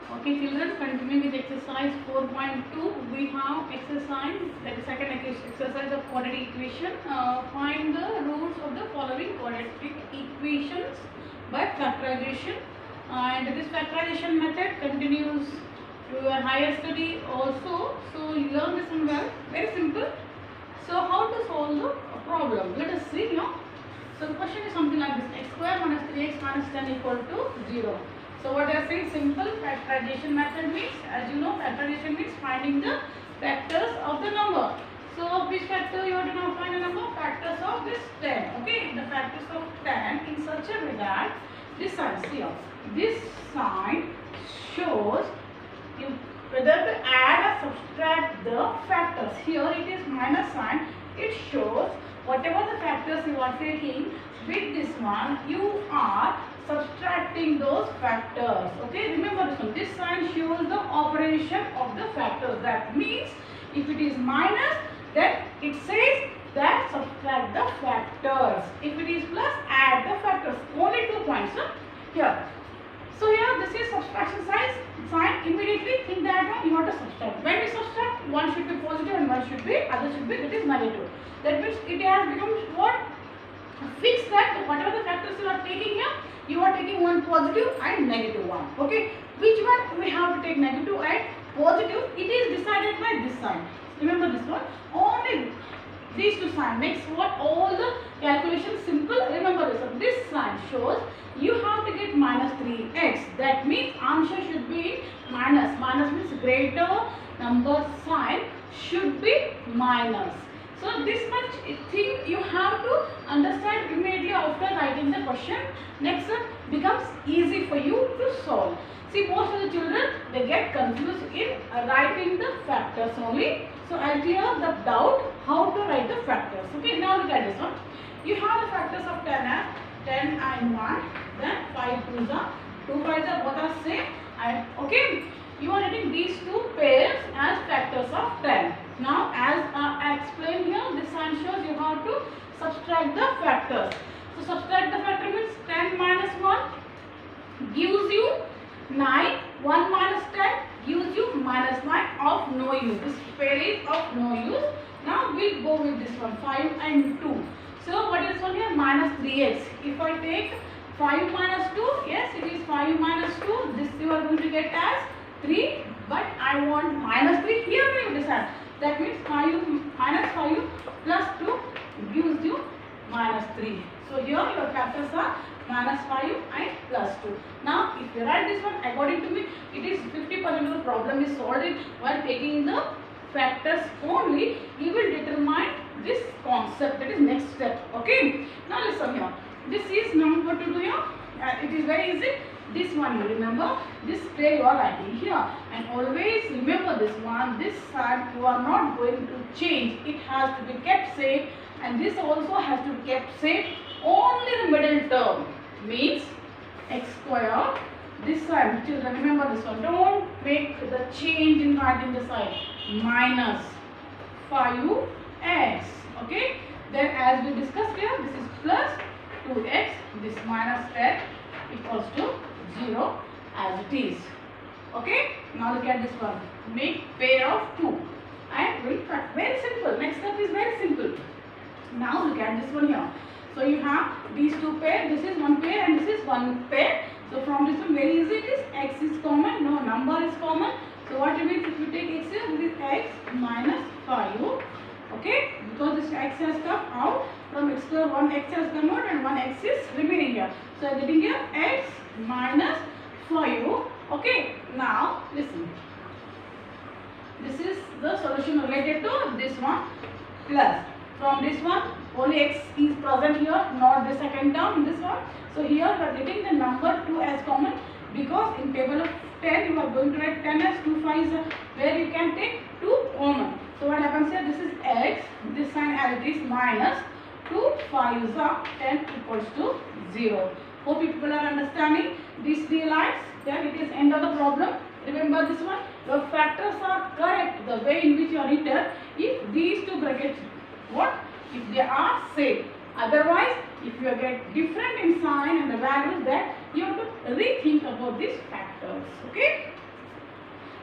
Okay, children, continuing with exercise 4.2, we have exercise, that is second exercise of quadratic equation. Find the roots of the following quadratic equations by factorization, and this factorization method continues to your higher study also. So you learn this one well, very simple. So how to solve the problem? Let us see here. So the question is something like this: x square minus 3x minus 10 equal to 0. So what I are saying, simple factorization method means, as you know, factorization means finding the factors of the number. So which factor you have to now find a number? Factors of this 10. Okay, the factors of 10 in such a way that this sign, see here, this sign shows you whether to add or subtract the factors. Here it is minus sign. It shows whatever the factors you are taking with this one, you are subtracting those factors. Okay, remember this one. This sign shows the operation of the factors. That means if it is minus, then it says that subtract the factors. If it is plus, add the factors. Only 2 points here. So here this is subtraction sign. Immediately think that you want to subtract. When we subtract, one should be positive and one should be, other should be, that is negative. That means it has become what? Fix that whatever the factors you are taking here, you are taking one positive and negative one. Okay, which one we have to take negative and positive? It is decided by this sign. Remember this one. Only these two signs makes what? All the calculations simple. Remember this one. This sign shows you have to get minus 3x. That means answer should be minus. Minus means greater number sign should be minus. So this much thing you have to understand immediately after writing the question. Next step becomes easy for you to solve. See, most of the children, they get confused in writing the factors only. So I'll clear the doubt how to write the factors. Okay, now look at this one. You have the factors of 10 as 10 and 1. Then 5 2s are 2 5s are both are same. And okay, you are writing these two pairs as factors of 10. Now as I explained here, this sign shows you have to subtract the factors. So subtract the factor means 10 minus 1 gives you 9. 1 minus 10 gives you minus 9 of no use. This pair is of no use. Now we'll go with this one, 5 and 2. So what is one here? Minus 3x. If I take 5 minus 2, yes, it is 5 minus 2. This you are going to get as 3, but I want minus 3. Here we decide. That means 5 minus 5 plus 2 gives you minus 3. So here your factors are minus 5 and plus 2. Now if you write this one, according to me, it is 50% of the problem is solved while taking the factors only. You will determine this concept, that is next step. Okay, now listen here. This is now what to do here. It is very easy. This one you remember, this pair you are writing here, and always remember this one. This side you are not going to change. It has to be kept same, and this also has to be kept same. Only the middle term means x square. This side, children, remember this one. Don't make the change in writing the side. Minus 5x. Okay. Then as we discussed here, this is plus 2x. This minus 10 equals to 0 as it is. Okay. Now look at this one. Make pair of 2 and we'll try. Very simple. Next step is very simple. Now look at this one here. So you have these two pairs. This is one pair and this is one pair. So from this one very easy it is. X is common. No, number is common. So what it means, if you take x here, this is x minus 5. Okay, because this x has come out from x square, one x has come out and one x is remaining here. So I am getting here x minus 5. Okay, now listen. This is the solution related to this one plus. From this one, only x is present here, not the second term in this one. So here we are getting the number 2 as common, because in table of 10 you are going to write 10 as 2 5s, where you can take 2 common. So what happens here, this is x, this sign as it is minus 2 5s are 10 equals to 0. Hope people are understanding these three lines. Then it is end of the problem. Remember this one, your factors are correct the way in which you are written if these two brackets, what? If they are same. Otherwise, if you get different in sign and the values, that you have to rethink about these factors. Okay?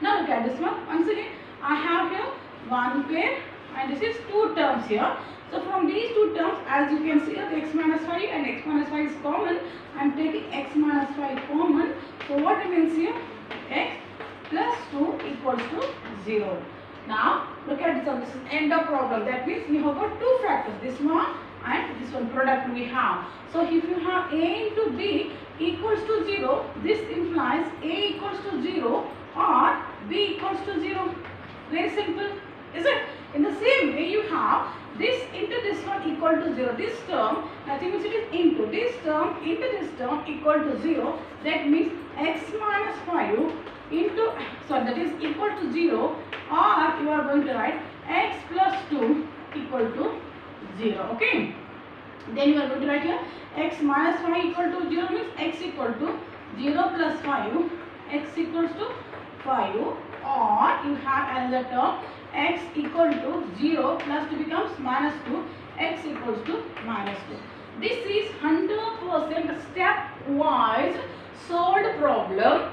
Now look at this one. Once again, I have here one pair and this is two terms here. So from these two terms, as you can see, x minus 5 and x minus 5 is common. I am taking x minus 5 common. So what remains here? X plus 2 equals to 0. Now look at this one. This is end of problem. That means we have got two factors. This one and this one product we have. So if you have a into b equals to 0, this implies a equals to 0 or b equals to 0. Very simple, is it? In the same way, you have this into this one equal to 0. This term, nothing means it is into this term equal to 0. That means x minus 5 into, sorry, that is equal to 0, or you are going to write x plus 2 equal to 0. Okay. Then you are going to write here x minus 5 equal to 0 means x equal to 0 plus 5, x equals to 5, or you have another term x equal to 0 plus 2 becomes minus 2, x equals to minus 2. This is 100% step-wise solved problem.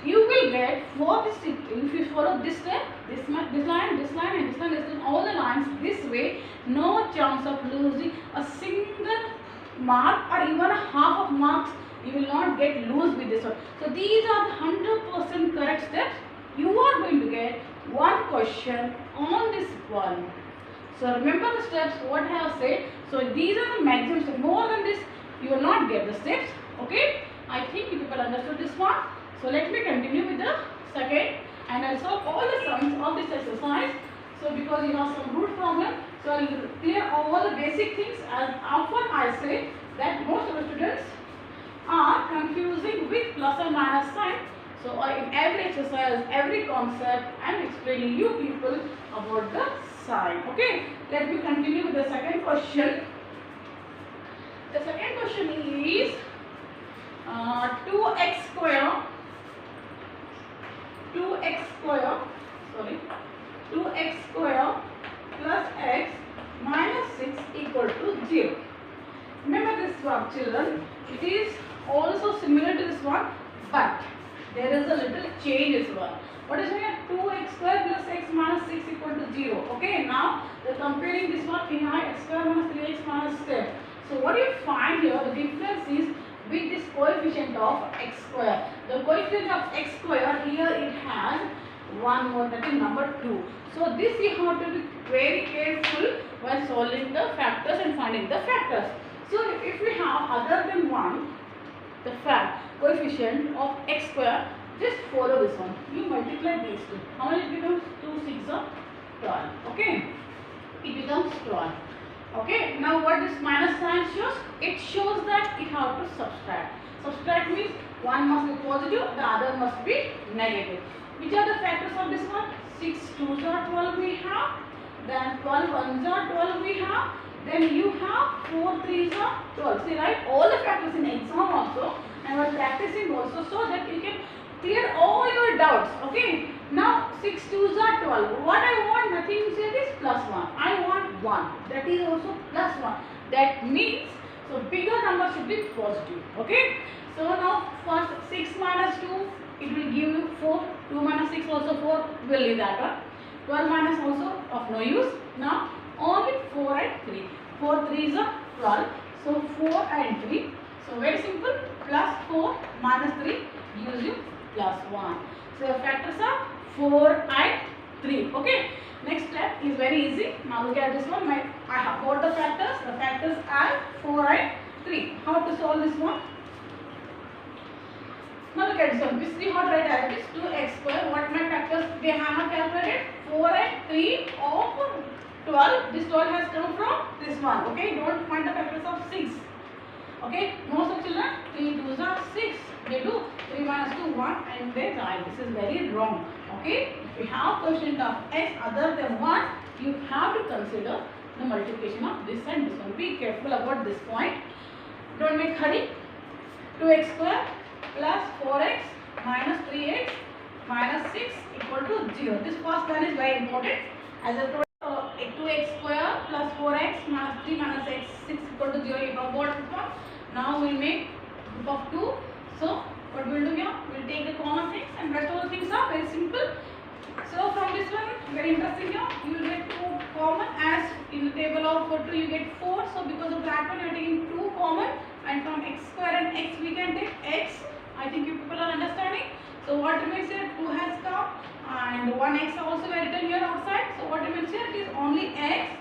You will get for this, if you follow this step, this line, this line, and this line, all the lines this way, no chance of losing a single mark or even a half of marks. You will not get lose with this one. So these are the 100% correct steps. You are going to get one question on this one. So remember the steps what I have said. So these are the maximum steps. More than this you will not get the steps. Okay, I think you people understood this one. So let me continue with the second, and I'll solve all the sums of this exercise. So because you have some root problem, so I will clear all the basic things. As often I say that most of the students are confusing with plus or minus sign. So in every exercise, every concept, I am explaining you people about the sign. Okay, let me continue with the second question. The second question is 2x square plus x minus 6 equal to 0. Remember this one, children. It is also similar to this one, but there is a little change as well. What is here? 2x square plus x minus 6 equal to 0. Okay, now we are comparing this one. We have x square minus 3x minus 10. So what you find here, the difference is with this coefficient of x square. The coefficient of x square here it has one more, that is number 2. So this you have to be very careful while solving the factors and finding the factors. So if we have other than 1, the coefficient of x square, just follow this one. You multiply these two. How much it becomes? 2 6 are 12. Okay, it becomes 12. Okay, now what this minus sign shows? It shows that you have to subtract. Subtract means one must be positive, the other must be negative. Which are the factors of this one? 6 2s are 12 we have, then 12 1s are 12 we have, then you have 4 3s are 12. See, right? All the factors in exam also, and while practicing also, so that you can clear all your doubts. Okay, now 6 2s are 12. What I want, nothing to say this plus 1. I want 1. That is also plus 1. That means, so bigger number should be positive. Okay, so now first 6 minus 2, it will give you 4. 2 minus 6 also 4, will leave that one. 12 minus also of no use. Now only 4 and 3. 4 3s are 12. So 4 and 3. So very simple. Plus 4 minus 3 gives you plus 1. So your factors are 4 and 3. Okay. Next step is very easy. Now look at this one. I have got the factors. The factors are 4 and 3. How to solve this one? Now look at this one. We have to write as it is 2x square. What my factors they have calculated? 4 and 3 of 12. This 12 has come from this one. Okay. Don't find the factors of 6. Okay. Most of children 3 2s are 6. They do 3 minus 2 1 and they die. This is very wrong. Okay. If you have quotient of x other than 1, you have to consider the multiplication of this and this one. Be careful about this point. Don't make hurry. 2x square plus 4x minus 3x minus 6 equal to 0. This first one is very important. As I told 2x square plus 4x minus 3 minus x 6 equal to 0. You have got this one. Now we will make group of 2. So what we will do here? We will take the common things and rest of the things are very simple. very interesting here. You will get 2 common, as in the table of 2 you get 4. So because of that one you are taking 2 common, and from x square and x we can take x. I think you people are understanding. So what remains here? 2 has come and 1x also we written here outside. So what remains here? It is only x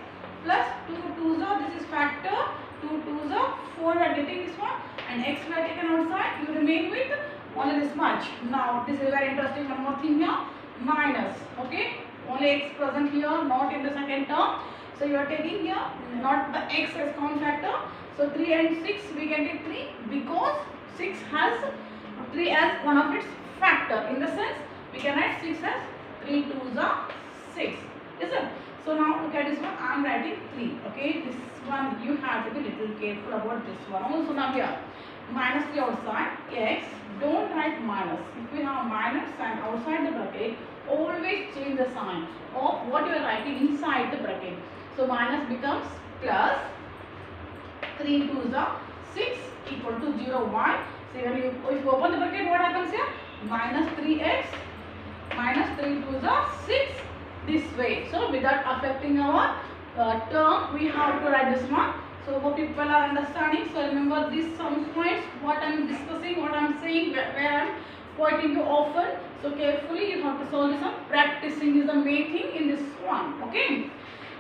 plus 2 2s are, this is factor, 2 2s are 4 we are getting this one, and x we are taken outside. You remain with only this much. Now this is very interesting, one more thing here, minus. Okay, only x present here, not in the second term. So you are taking here not the x as common factor. So 3 and 6 we can take 3 because 6 has 3 as one of its factor. In the sense we can write 6 as 3 2s are 6. Is it? So now look at this one. I am writing 3. Okay, this one you have to be little careful about this one. Also now here minus 3 outside x. Don't write minus. If we have minus and outside the bracket, always change the sign of what you are writing inside the bracket. So minus becomes plus 3 2s are 6 equal to 0 y. So when you, if you open the bracket, what happens here? Minus 3x minus 3 2s are 6 this way. So without affecting our term, we have to write this one. So hope people are understanding. So remember these some points, what I am discussing, what I am saying, where I am pointing you often. So carefully you have to solve this one. Practicing is the main thing in this one. Okay.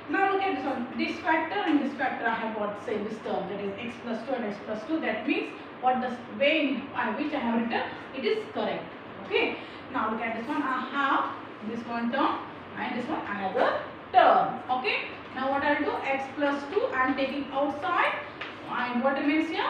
Now look at this one. This factor and this factor I have got same this term, that is x plus 2 and x plus 2. That means what the way in which I have written, it is correct. Okay. Now look at this one. I have this one term and this one another term. Okay. Now what I will do, x plus 2 I am taking outside, and what remains here,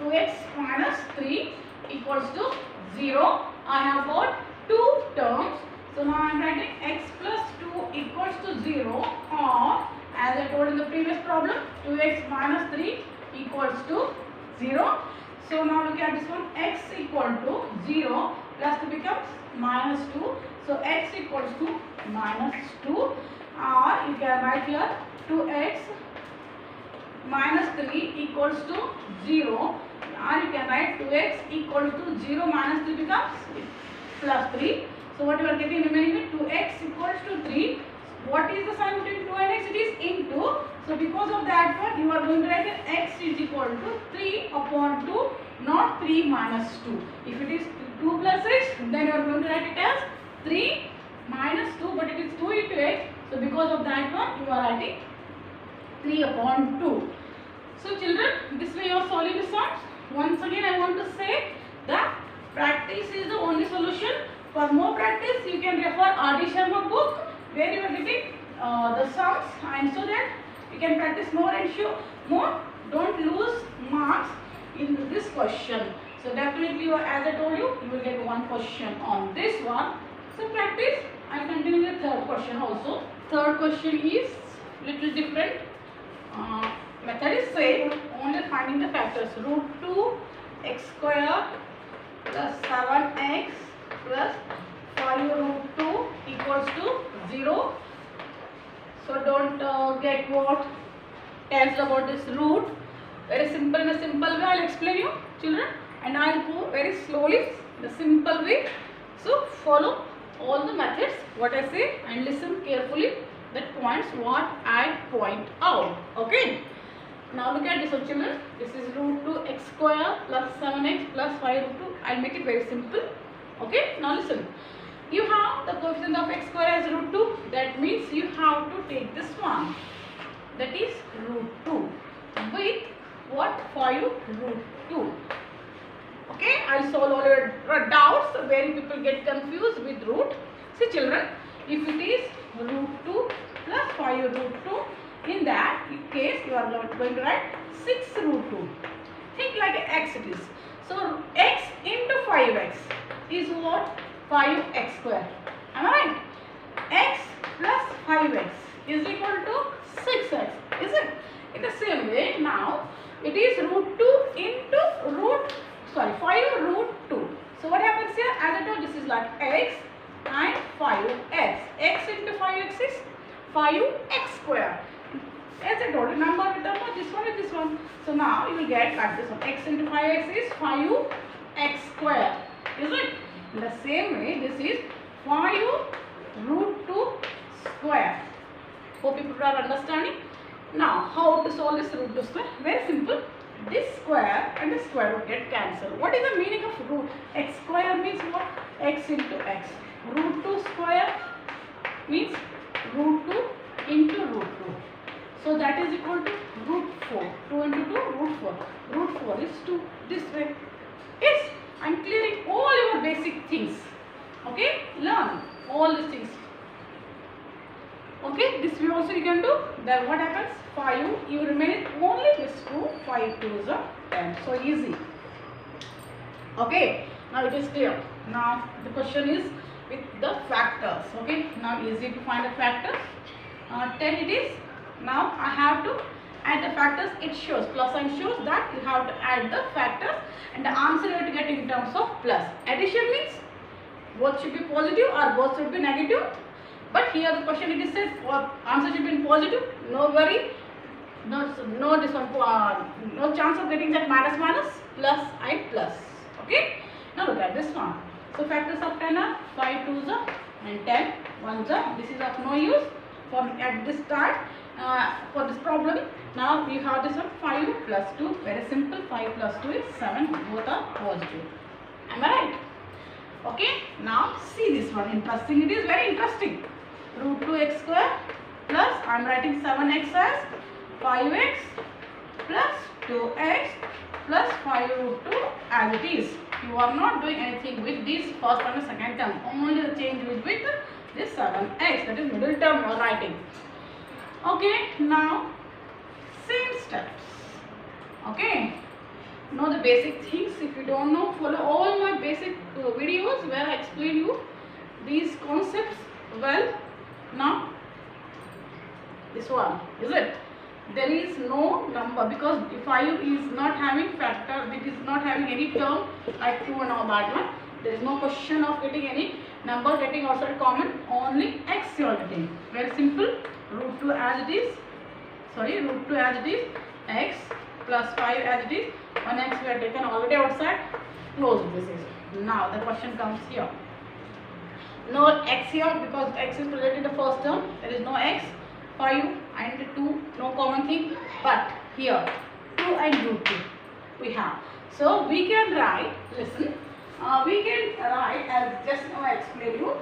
2x minus 3 equals to 0. I have got 2 terms. So now I am writing x plus 2 equals to 0, or as I told in the previous problem, 2x minus 3 equals to 0. So now look at this one, x equal to 0 plus 2 becomes minus 2. So x equals to minus 2, or you can write here 2x minus 3 equals to 0, or you can write 2x equals to 0 minus 3 becomes plus 3. So what you are getting remaining with 2x equals to 3. What is the sign between 2 and x? It is into. So because of that one, you are going to write x is equal to 3 upon 2, not 3 minus 2. If it is 2 plus x, then you are going to write it as 3 minus 2, but it is 2 into x. So because of that one, you are writing 3 upon 2. So children, this way you are solving the sums. Once again I want to say that practice is the only solution. For more practice, you can refer R.D. Sharma book, where you are getting the sums, and so that you can practice more and show more. Don't lose marks in this question. So definitely, as I told you, you will get one question on this one. So practice. I continue the third question also. Third question is little different. Method is same, only finding the factors. Root 2 x square plus 7x plus 5 root 2 equals to 0. So don't get what tells about this root. Very simple, in a simple way I will explain you children, and I will go very slowly, the simple way. So follow all the methods what I say and listen carefully the points what I point out. Okay. Now look at this one children. This is root 2 x square plus 7x plus 5 root 2. I will make it very simple. Okay. Now listen. You have the coefficient of x square as root 2. That means you have to take this one. That is root 2 with what? 5 root 2. Okay. I will solve all your doubts where people get confused with root. See children, if it is root 2 plus 5 root 2, in that case you are going to write 6 root 2. Think like x it is. So x into 5x is what? 5x square. Am I right? X plus 5x is equal to 6x. Is it? In the same way, now it is root 2 into 5 root 2. So what happens here? As I told, this is like x and 5x. X into 5x is 5x square. As I told you, number with number, this one with this one. So now you will get like this one. X into 5x is 5x square. Is it? In the same way, this is 5 root 2 square. Hope people are understanding. Now, how to solve this root 2 square? Very simple. This square and the square root get cancelled. What is the meaning of root? X square means what? X into x. Root 2 square means root 2 into root 2. So that is equal to root 4. 2 into 2, root 4. Root 4 is 2 this way. Yes, I am clearing all your basic things. Okay, learn all these things. Okay, this way also you can do. Then what happens? 5, you remain only this 2. 5 2 is 10. So easy. Okay, now it is clear. Now the question is with the factors. Okay, now easy to find the factors. 10 it is. Now I have to add the factors. It shows plus sign shows that you have to add the factors, and the answer you have to get in terms of plus. Addition means both should be positive or both should be negative. But here the question it is said answer should be in positive. No worry. No this one no chance of getting that minus plus and plus. Okay. Now look at this one. So factors of 10 are 5 2s are and 10 1s are. This is of no use for at this start for this problem. Now we have this one 5 plus 2. Very simple. 5 plus 2 is 7. Both are positive. Am I right? Okay. Now see this one. Interesting. It is very interesting. Root 2x square plus I am writing 7x as 5x plus 2x plus 5 root 2 as it is. You are not doing anything with this first and the second term. Only the change is with this 7x, that is middle term you are writing. Okay, now same steps. Okay, know the basic things. If you don't know, follow all my basic videos where I explain you these concepts well. Now this one, is it? There is no number because 5 is not having factor, it is not having any term like 2 and all that one. There is no question of getting any number getting outside common, only x you are getting. Very simple. Root 2 as it is, root 2 as it is, x plus 5 as it is, 1x we have taken already outside, close this is. Now the question comes here. No x here because x is present in the first term, there is no x. 5 and 2, no common thing, but here 2 and root 2 we have. So we can write, listen, we can write as just now I explain you,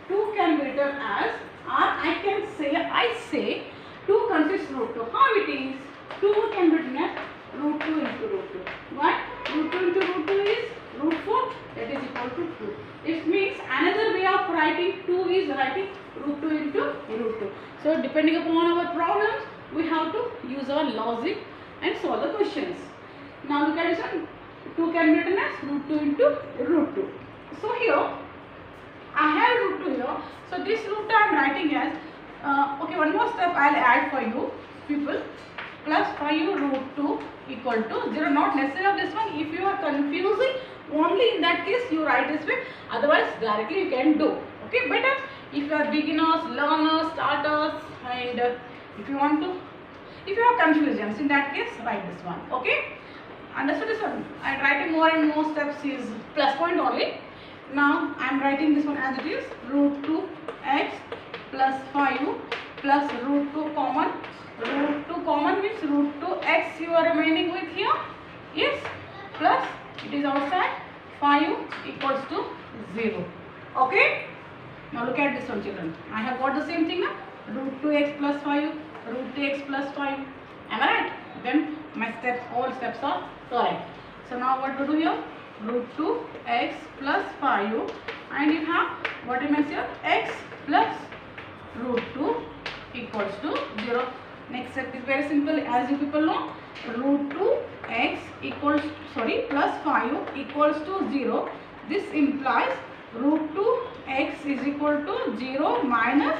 2 can be written as, or I can say, I say 2 consists root 2. How it is? 2 can be written as root 2 into root 2. Why? Root 2 into root 2 is root 4, that is equal to 2. It means another way of writing 2 is writing root 2 into root 2. So depending upon our problems, we have to use our logic and solve the questions. Now look at this one. 2 can be written as root 2 into root 2. So here, I have root 2 here. So this root 2 I am writing as, okay, one more step I will add for you people. Plus 5 root 2 equal to 0. Not necessarily this one. If you are confusing, only in that case you write this way. Otherwise directly you can do. Okay, better if you are beginners, learners, starters, and if you want to, if you have confusions, in that case write this one. Okay, understood this one? I am writing more and more steps is plus point only. Now I am writing this one as it is, root 2x plus 5 plus root 2 common. Root 2 common means root 2x you are remaining with here. Yes, plus it is outside 5 equals to 0. Okay. Now look at this one, children. I have got the same thing now. Root 2x plus 5, root 2x plus 5. Am I right? Then my steps, all steps are correct. So now what to do here? Root 2x plus 5 and you have what remains here? X plus root 2 equals to 0. Next step is very simple, as you people know. Root 2x equals, plus 5 equals to 0. This implies root 2x is equal to 0 minus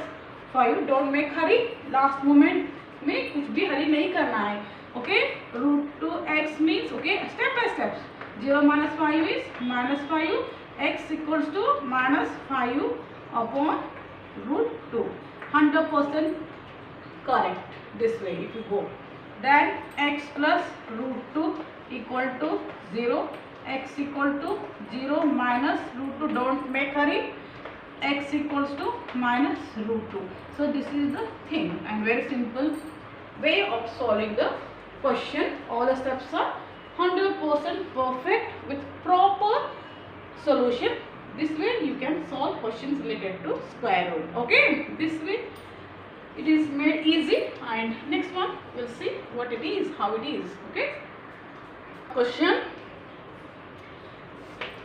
5. Don't make hurry. Last moment में कुछ भी हरी नहीं करना है. Okay. Root 2x means, okay, step by step. 0 minus 5 is minus 5. X equals to minus 5 upon root 2. 100% correct. This way if you go. Then x plus root 2 equal to 0. X equal to 0 minus root 2. Don't make hurry. x equals to minus root 2. So this is the thing, and very simple way of solving the question. All the steps are 100% perfect with proper solution. This way you can solve questions related to square root. Okay, this way it is made easy, and next one we'll see what it is, how it is. Okay, question: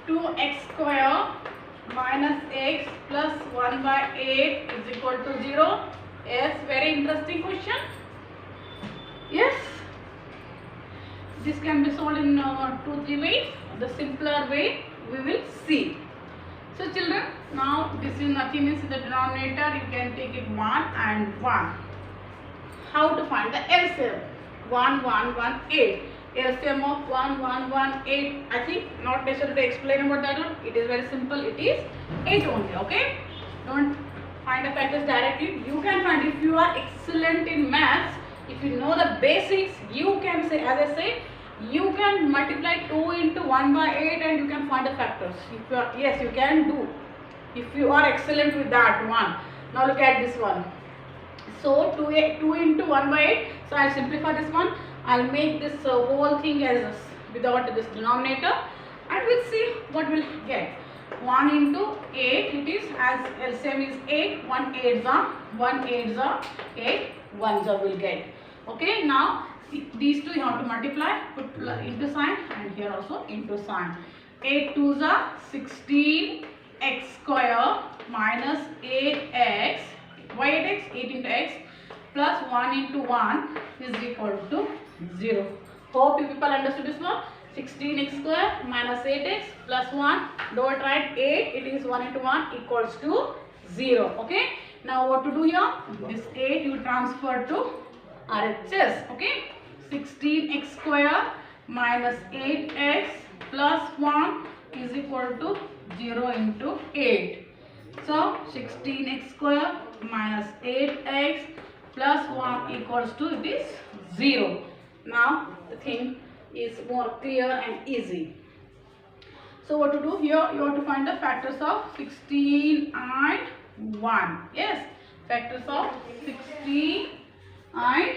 2x square minus x plus 1 by 8 is equal to 0. Yes, very interesting question. Yes, this can be solved in 2-3 ways. The simpler way we will see. So children, now this is nothing means in the denominator you can take it 1 and 1. How to find the LCM? 1, 1, 1, 8. LCM of 1, 1, 1, 8. I think not necessary to explain about that one. It is very simple. It is 8 only. Okay. Don't find the factors directly. You can find if you are excellent in maths. If you know the basics, you can say, as I say, you can multiply 2 into 1 by 8 and you can find the factors. If you are, yes, you can do. If you are excellent with that one. Now look at this one. So 2 into 1 by 8. So I will simplify this one. I will make this whole thing as without this denominator, and we'll see what we'll get. 1 into 8, it is, as LCM is 8, 1 8s are 8, 1s are will get. Okay, now these two you have to multiply, put into sign, and here also into sign. 8 2s are 16 x square minus 8x. Why 8x? 8 into x plus 1 into 1 is equal to 0. Hope you people understood this one. 16x square minus 8x plus 1. Don't write 8. It is 1 into 1 equals to 0. Okay. Now what to do here? This 8 you transfer to RHS. Okay. 16x square minus 8x plus 1 is equal to 0 into 8. So 16x square minus 8x plus 1 equals to, it is 0. Now the thing is more clear and easy. So what to do here? You have to find the factors of 16 and 1. Yes, factors of 16 and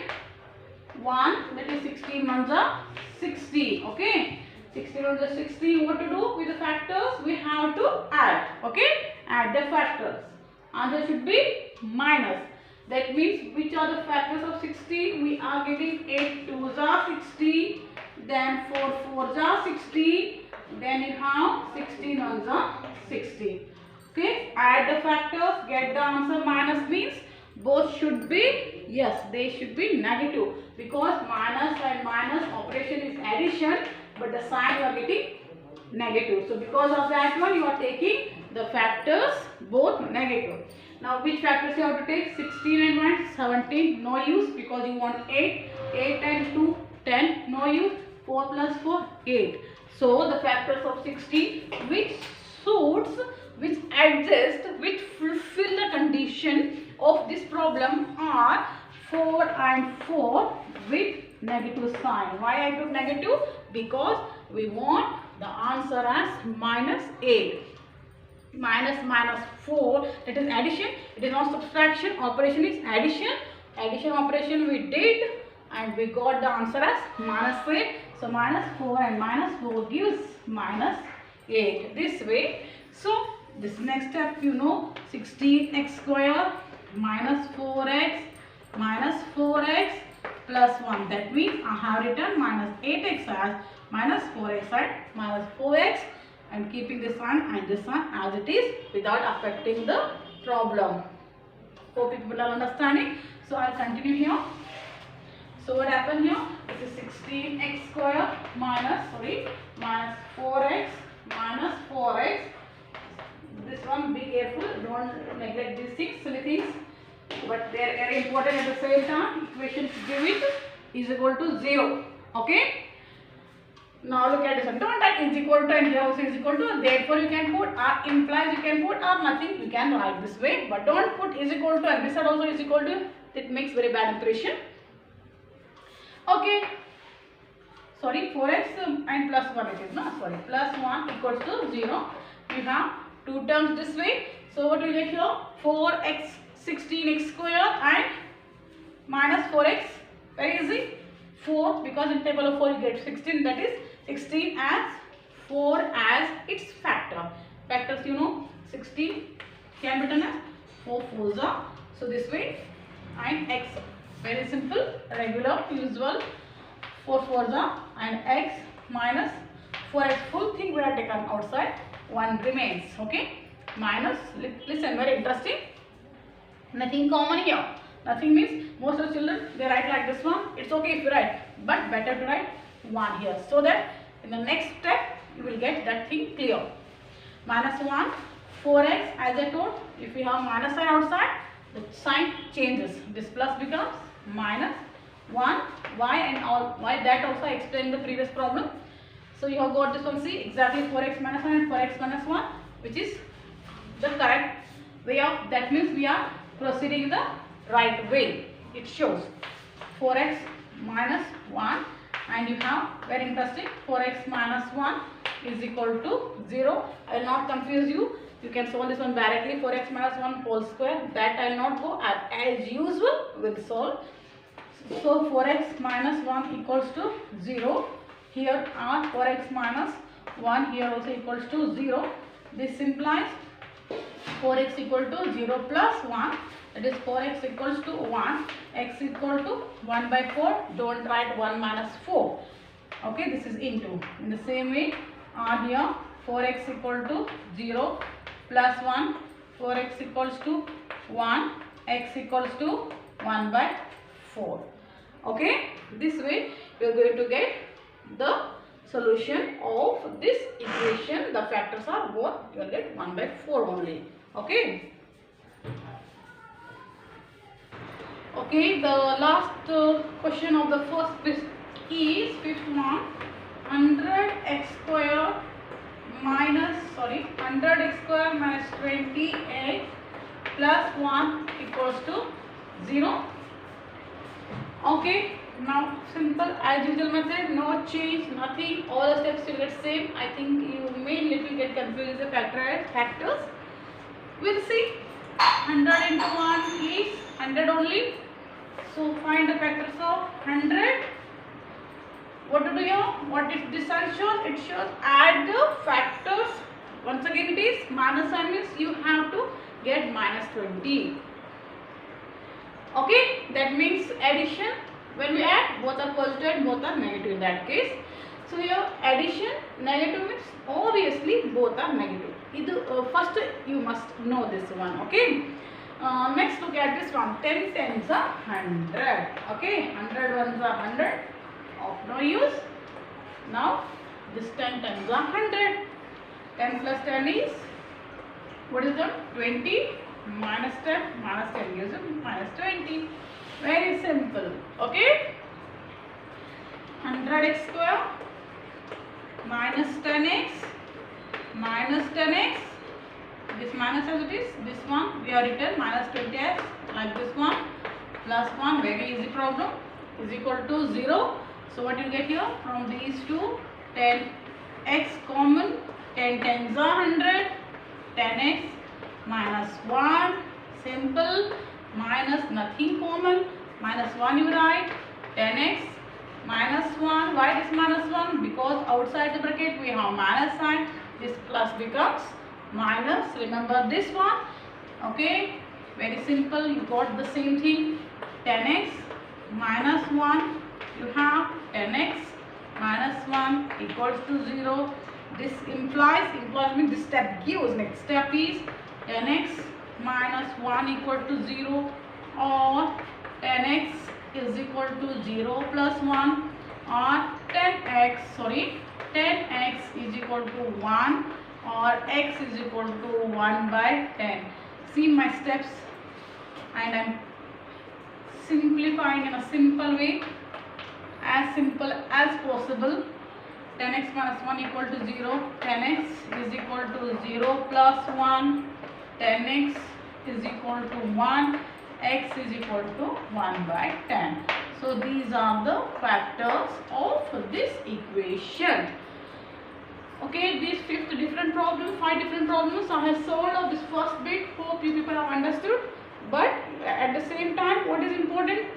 1. That is 16 ones are 60. Okay, 16 ones are 60. What to do with the factors? We have to add. Okay, add the factors. Answer should be minus. That means which are the factors of 16? We are getting 8 2s are 16, then 4 4s are 16, then you have 16 1s are 60. Okay, add the factors, get the answer. Minus means both should be, yes, they should be negative, because minus and minus operation is addition, but the sign you are getting negative. So because of that one you are taking the factors both negative. Now which factors you have to take? 16 and 1, 17, no use, because you want 8. 8 and 2, 10, no use. 4 plus 4, 8. So the factors of 16 which suits, which adjust, which fulfill the condition of this problem are 4 and 4 with negative sign. Why I took negative? Because we want the answer as minus 8. Minus minus 4, that is addition. It is not subtraction. Operation is addition. Addition operation we did, and we got the answer as minus 8. So minus 4 and minus 4 gives minus 8. This way. So this next step, you know, 16x square minus 4x plus 1. That means I have written minus 8x as minus 4x as minus 4x, and keeping this one and this one as it is without affecting the problem. Hope people are understanding. So I'll continue here. So what happened here? This is 16x square minus 4x minus 4x. This one, be careful, don't neglect these things, silly things, but they are very important at the same time. Equation to give it is equal to 0. Okay. Now look at this one. Don't write is equal to and here also is equal to. Therefore you can put or implies, you can put or nothing. You can write this way, but don't put is equal to and this side also is equal to. It makes very bad impression. Okay. Sorry, 4x and plus 1 it is. No, sorry, plus 1 equals to 0. You have two terms this way. So what do we get here? 4x 16x square and minus 4x. Very easy. 4, because in table of 4 you get 16, that is 16 as 4 as its factor. Factors you know, 16 can be written as 4 4s are. So this way, and x. Very simple, regular, usual. 4 4s are and x minus 4x. Full thing we have taken outside. 1 remains. Okay. Minus, listen, very interesting. Nothing common here. Nothing means most of the children they write like this one. It's okay if you write, but better to write 1 here, so that in the next step you will get that thing clear. Minus 1, 4x, as I told, if we have minus sign outside, the sign changes. This plus becomes minus 1. Why and all? Why, that also I explained in the previous problem. So you have got this one. See, exactly 4x minus 1 and 4x minus 1, which is the correct way of. That means we are proceeding in the right way. It shows 4x minus 1, and you have, very interesting, 4x minus 1 is equal to 0. I will not confuse you. You can solve this one directly. 4x minus 1 whole square. That I will not go. As usual we will solve. So 4x minus 1 equals to 0. Here are 4x minus 1. Here also equals to 0. This implies 4x equal to 0 plus 1. That is 4x equals to 1. X equal to 1 by 4. Don't write 1 minus 4. Okay, this is into. In the same way, here 4x equal to 0 plus 1. 4x equals to 1. X equals to 1 by 4. Okay, this way we are going to get the solution of this equation. The factors are both, you will get 1 by 4 only. Okay. Okay, the last question of the first quiz is fifth one. 100x square minus 20x plus 1 equals to 0. Okay, now simple as usual method, no change, nothing, all the steps will get same. I think you may little get confused with the factors. We'll see. 100 into 1 is 100 only. So find the factors of 100. What to do here? What this sign shows? It shows add the factors. Once again it is minus sign means you have to get minus 20. Okay, that means addition. When we add, both are positive and both are negative in that case. So here addition, negative means obviously both are negative. First you must know this one. Okay. Next look at this one. 10 tens are 100. Okay, 100 ones are 100. Of no use. Now this 10 tens are 100. 10 plus 10 is, what is that? 20. Minus 10 gives you minus 20. Very simple. Okay. 100x square minus 10x minus 10x. This minus as it is. This one we have written minus 20x like this one. Plus 1, very easy problem, is equal to 0. So what you get here from these two? 10x common. 10 tens are 100. 10x minus 1, simple, minus nothing common, minus 1 you write, 10x minus 1. Why this minus 1? Because outside the bracket we have minus sign. This plus becomes minus. Remember this one. Okay, very simple, you got the same thing. 10x minus 1, you have 10x minus 1 equals to 0. This implies means this step gives. Next step is 10x minus 1 equal to 0, or 10x is equal to 0 plus 1, or 10x is equal to 1, or x is equal to 1 by 10. See my steps, and I am simplifying in a simple way, as simple as possible. 10x minus 1 equal to 0, 10x is equal to 0 plus 1, 10x is equal to 1, x is equal to 1 by 10. So these are the factors of this equation. Okay, these 5 different problems I have solved of this first bit.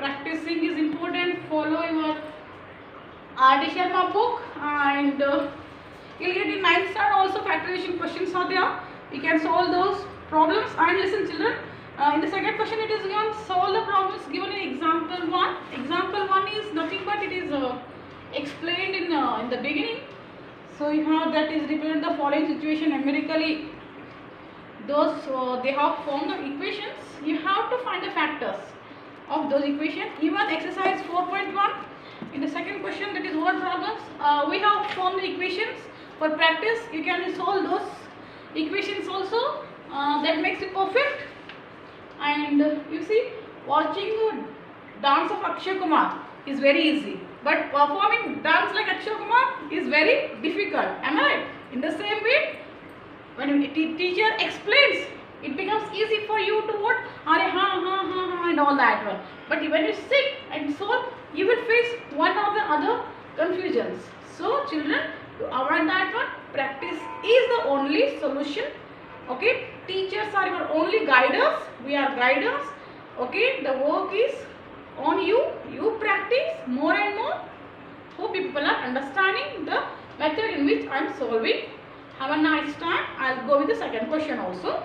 practicing is important. Follow your R.D. Sharma book, and you'll get in 9th standard also factorization questions are there. You can solve those problems. And listen children, in the second question it is given solve the problems given in example 1. Example 1 is nothing but it is explained in the beginning. So you have that is represent the following situation empirically. Those they have formed the equations. You have to find the factors of those equations. Even exercise 4.1 in the second question, that is word problems, we have formed the equations. For practice you can solve those equations also, that makes it perfect. And you see, watching dance of Akshay Kumar is very easy, but performing dance like Akshay Kumar is very difficult. Am I right? In the same way, when a teacher explains, it becomes easy for you to what? And all that one. But when you sit and solve, you will face one or the other confusions. So children, to avoid that one, practice is the only solution. Okay, teachers are your only guiders. We are guiders. Okay, the work is on you. You practice more and more. Hope people are understanding the method in which I am solving. Have a nice time. I'll go with the second question also.